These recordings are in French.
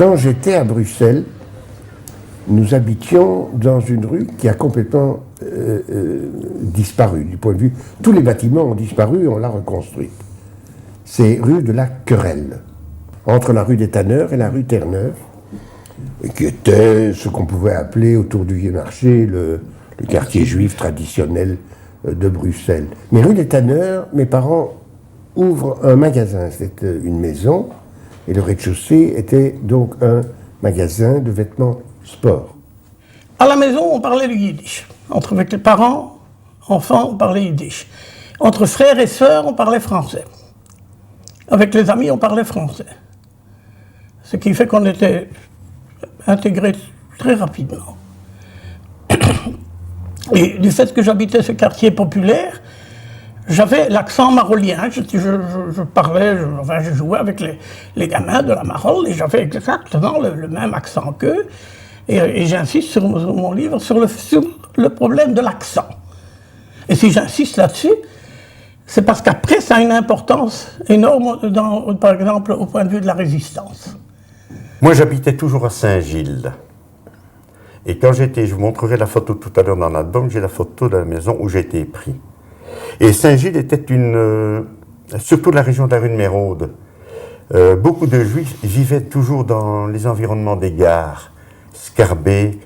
Quand j'étais à Bruxelles, nous habitions dans une rue qui a complètement disparu, du point de vue... Tous les bâtiments ont disparu et on l'a reconstruite. C'est rue de la Querelle, entre la rue des Tanneurs et la rue Terre-Neuve, qui était ce qu'on pouvait appeler autour du Vieux Marché le quartier juif traditionnel de Bruxelles. Mais rue des Tanneurs, mes parents ouvrent un magasin, c'était une maison, et le rez-de-chaussée était donc un magasin de vêtements sport. À la maison, on parlait le yiddish. Avec les parents, enfants, on parlait yiddish. Entre frères et sœurs, on parlait français. Avec les amis, on parlait français. Ce qui fait qu'on était intégrés très rapidement. Et du fait que j'habitais ce quartier populaire, j'avais l'accent marolien. Je parlais, je jouais avec les gamins de la Marole et j'avais exactement le même accent qu'eux. Et j'insiste sur mon livre sur le problème de l'accent. Et si j'insiste là-dessus, c'est parce qu'après, ça a une importance énorme, par exemple, au point de vue de la résistance. Moi, j'habitais toujours à Saint-Gilles. Et quand je vous montrerai la photo tout à l'heure dans l'album, j'ai la photo de la maison où j'ai été pris. Et Saint-Gilles était surtout la région de la rue de Méraude. Beaucoup de Juifs vivaient toujours dans les environnements des gares. Scarbeck,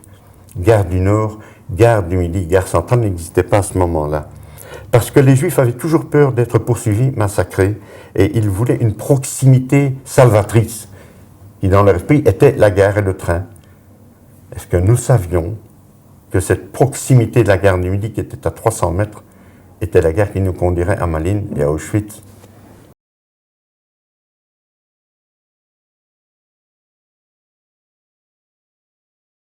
gare du Nord, gare du Midi, gare centrale n'existait pas à ce moment-là. Parce que les Juifs avaient toujours peur d'être poursuivis, massacrés, et ils voulaient une proximité salvatrice, qui dans leur esprit était la gare et le train. Est-ce que nous savions que cette proximité de la gare du Midi, qui était à 300 mètres, était la gare qui nous conduirait à Malines et à Auschwitz?